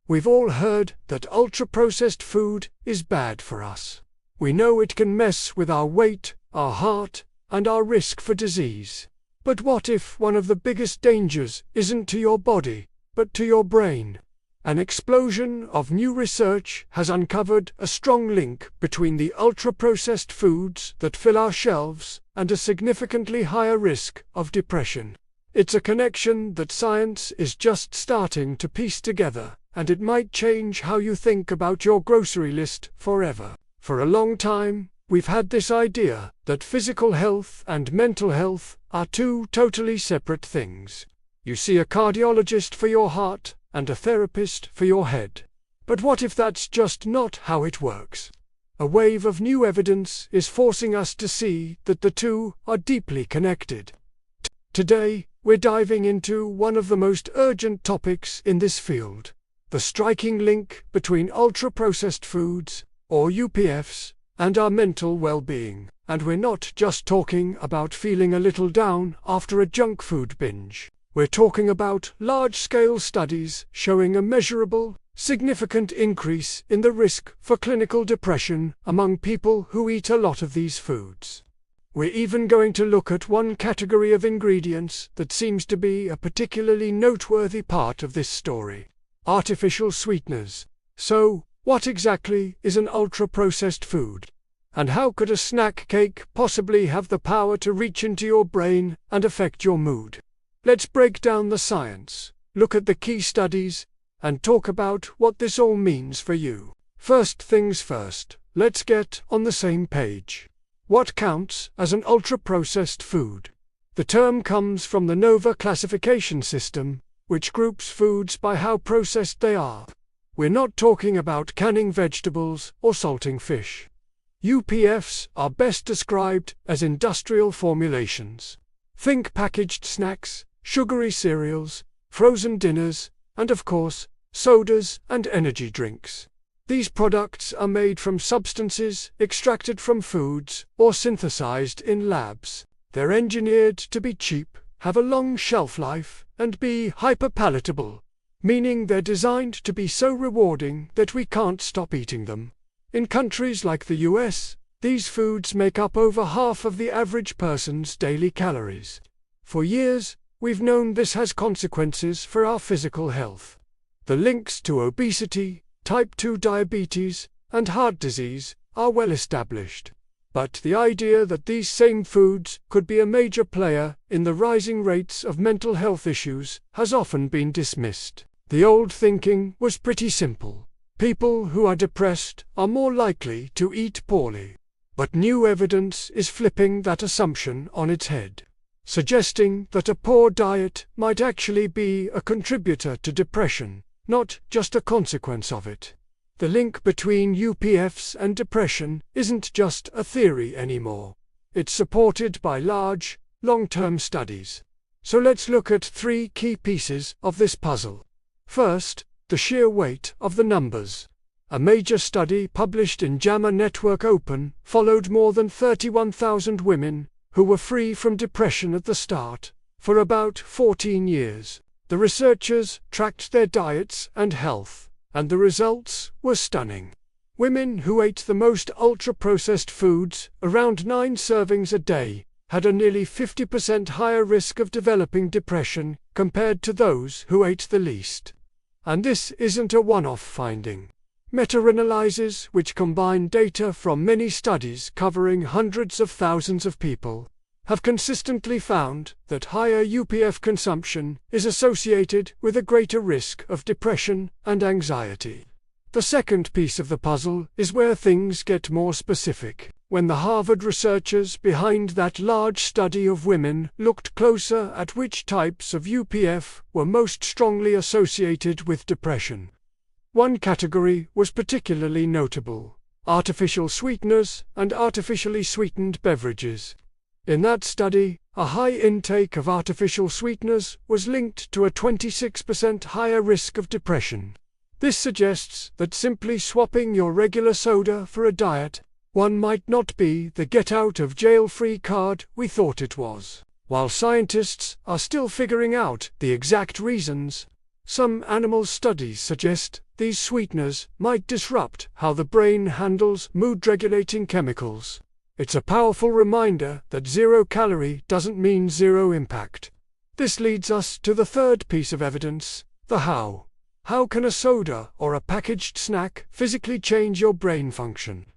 We've all heard that ultra-processed food is bad for us. We know it can mess with our weight, our heart, and our risk for disease. But what if one of the biggest dangers isn't to your body, but to your brain? An explosion of new research has uncovered a strong link between the ultra-processed foods that fill our shelves and a significantly higher risk of depression. It's a connection that science is just starting to piece together, and it might change how you think about your grocery list forever. For a long time, we've had this idea that physical health and mental health are two totally separate things. You see a cardiologist for your heart and a therapist for your head. But what if that's just not how it works? A wave of new evidence is forcing us to see that the two are deeply connected. Today, we're diving into one of the most urgent topics in this field: the striking link between ultra-processed foods, or UPFs, and our mental well-being. And we're not just talking about feeling a little down after a junk food binge. We're talking about large-scale studies showing a measurable, significant increase in the risk for clinical depression among people who eat a lot of these foods. We're even going to look at one category of ingredients that seems to be a particularly noteworthy part of this story: artificial sweeteners. So, what exactly is an ultra-processed food? And how could a snack cake possibly have the power to reach into your brain and affect your mood? Let's break down the science, look at the key studies, and talk about what this all means for you. First things first, let's get on the same page. What counts as an ultra-processed food? The term comes from the NOVA classification system, which groups foods by how processed they are. We're not talking about canning vegetables or salting fish. UPFs are best described as industrial formulations. Think packaged snacks, sugary cereals, frozen dinners, and of course, sodas and energy drinks. These products are made from substances extracted from foods or synthesized in labs. They're engineered to be cheap, have a long shelf life, and be hyperpalatable, meaning they're designed to be so rewarding that we can't stop eating them. In countries like the US, these foods make up over half of the average person's daily calories. For years, we've known this has consequences for our physical health. The links to obesity, type 2 diabetes, and heart disease are well established. But the idea that these same foods could be a major player in the rising rates of mental health issues has often been dismissed. The old thinking was pretty simple: people who are depressed are more likely to eat poorly. But new evidence is flipping that assumption on its head, suggesting that a poor diet might actually be a contributor to depression, not just a consequence of it. The link between UPFs and depression isn't just a theory anymore. It's supported by large, long-term studies. So let's look at three key pieces of this puzzle. First, the sheer weight of the numbers. A major study published in JAMA Network Open followed more than 31,000 women who were free from depression at the start, for about 14 years. The researchers tracked their diets and health, and the results were stunning. Women who ate the most ultra-processed foods, around 9 servings a day, had a nearly 50% higher risk of developing depression compared to those who ate the least. And this isn't a one-off finding. Meta-analyses, which combine data from many studies covering hundreds of thousands of people, have consistently found that higher UPF consumption is associated with a greater risk of depression and anxiety. The second piece of the puzzle is where things get more specific. When the Harvard researchers behind that large study of women looked closer at which types of UPF were most strongly associated with depression. One category was particularly notable: artificial sweeteners and artificially sweetened beverages. In that study, a high intake of artificial sweeteners was linked to a 26% higher risk of depression. This suggests that simply swapping your regular soda for a diet one might not be the get-out-of-jail-free card we thought it was. While scientists are still figuring out the exact reasons, Some animal studies suggest these sweeteners might disrupt how the brain handles mood-regulating chemicals. It's a powerful reminder that 0 calorie doesn't mean 0 impact. This leads us to the third piece of evidence, the how. How can a soda or a packaged snack physically change your brain function?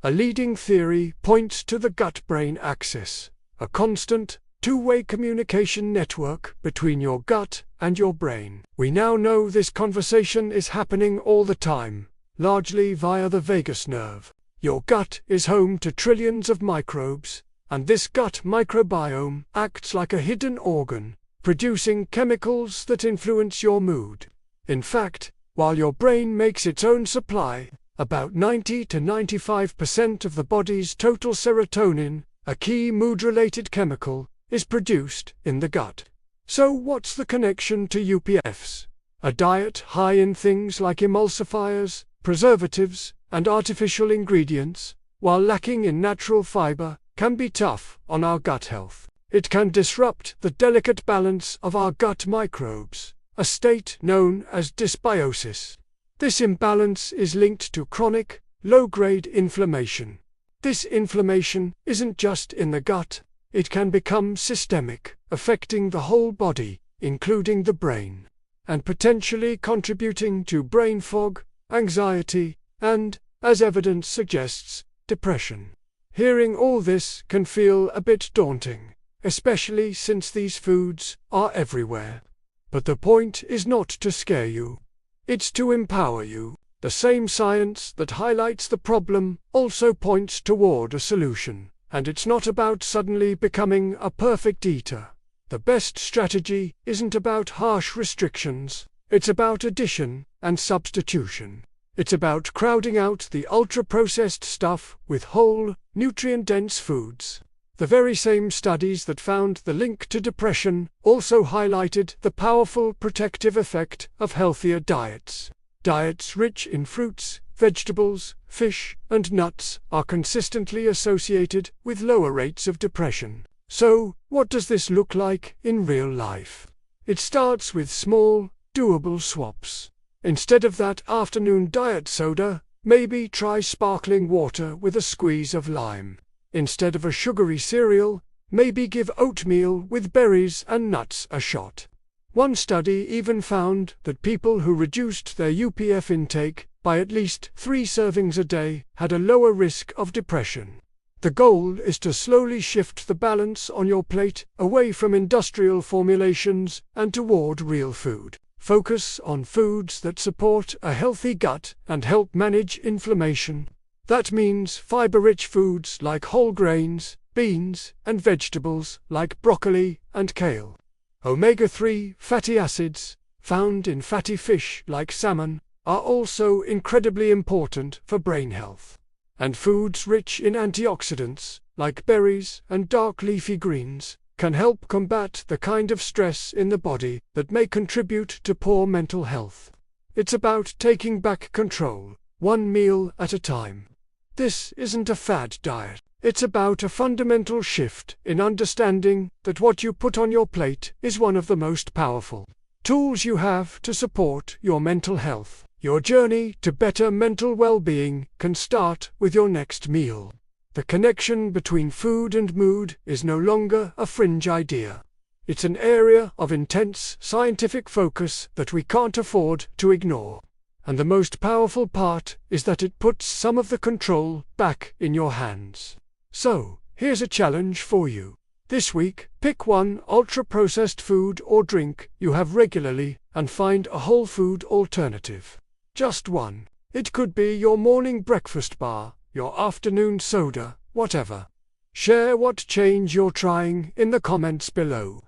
A leading theory points to the gut-brain axis, a constant, two-way communication network between your gut and your brain. We now know this conversation is happening all the time, largely via the vagus nerve. Your gut is home to trillions of microbes, and this gut microbiome acts like a hidden organ, producing chemicals that influence your mood. In fact, while your brain makes its own supply, about 90 to 95% of the body's total serotonin, a key mood-related chemical, is produced in the gut. So what's the connection to UPFs? A diet high in things like emulsifiers, preservatives, and artificial ingredients, while lacking in natural fiber, can be tough on our gut health. It can disrupt the delicate balance of our gut microbes, a state known as dysbiosis. This imbalance is linked to chronic, low-grade inflammation. This inflammation isn't just in the gut, it can become systemic, affecting the whole body, including the brain, and potentially contributing to brain fog, anxiety, and, as evidence suggests, depression. Hearing all this can feel a bit daunting, especially since these foods are everywhere. But the point is not to scare you. It's to empower you. The same science that highlights the problem also points toward a solution, and it's not about suddenly becoming a perfect eater. The best strategy isn't about harsh restrictions, it's about addition and substitution. It's about crowding out the ultra-processed stuff with whole, nutrient-dense foods. The very same studies that found the link to depression also highlighted the powerful protective effect of healthier diets. Diets rich in fruits, vegetables, fish, and nuts are consistently associated with lower rates of depression. So, what does this look like in real life? It starts with small, doable swaps. Instead of that afternoon diet soda, maybe try sparkling water with a squeeze of lime. Instead of a sugary cereal, maybe give oatmeal with berries and nuts a shot. One study even found that people who reduced their UPF intake by at least 3 servings a day had a lower risk of depression. The goal is to slowly shift the balance on your plate away from industrial formulations and toward real food. Focus on foods that support a healthy gut and help manage inflammation. That means fiber-rich foods like whole grains, beans, and vegetables like broccoli and kale. Omega-3 fatty acids, found in fatty fish like salmon, are also incredibly important for brain health. And foods rich in antioxidants, like berries and dark leafy greens, can help combat the kind of stress in the body that may contribute to poor mental health. It's about taking back control, one meal at a time. This isn't a fad diet. It's about a fundamental shift in understanding that what you put on your plate is one of the most powerful tools you have to support your mental health. Your journey to better mental well-being can start with your next meal. The connection between food and mood is no longer a fringe idea. It's an area of intense scientific focus that we can't afford to ignore. And the most powerful part is that it puts some of the control back in your hands. So, here's a challenge for you. This week, pick one ultra-processed food or drink you have regularly and find a whole food alternative. Just one. It could be your morning breakfast bar, your afternoon soda, whatever. Share what change you're trying in the comments below.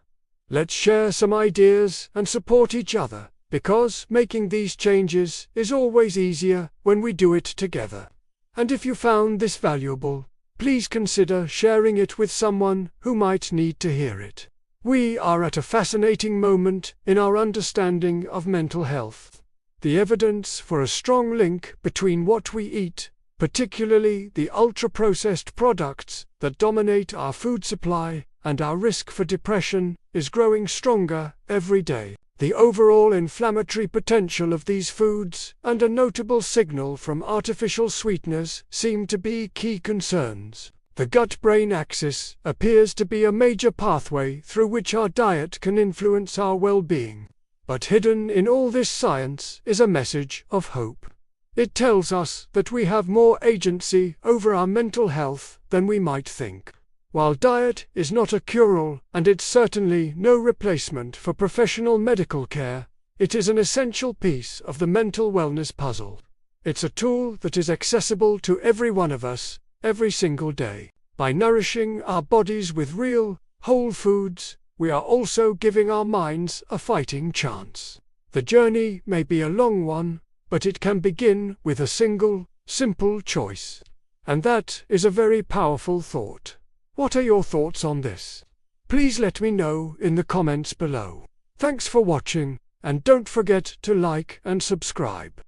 Let's share some ideas and support each other, because making these changes is always easier when we do it together. And if you found this valuable, please consider sharing it with someone who might need to hear it. We are at a fascinating moment in our understanding of mental health. The evidence for a strong link between what we eat, particularly the ultra-processed products that dominate our food supply, and our risk for depression, is growing stronger every day. The overall inflammatory potential of these foods and a notable signal from artificial sweeteners seem to be key concerns. The gut-brain axis appears to be a major pathway through which our diet can influence our well-being. But hidden in all this science is a message of hope. It tells us that we have more agency over our mental health than we might think. While diet is not a cure-all, and it's certainly no replacement for professional medical care, it is an essential piece of the mental wellness puzzle. It's a tool that is accessible to every one of us, every single day. By nourishing our bodies with real, whole foods, we are also giving our minds a fighting chance. The journey may be a long one, but it can begin with a single, simple choice. And that is a very powerful thought. What are your thoughts on this? Please let me know in the comments below. Thanks for watching, and don't forget to like and subscribe.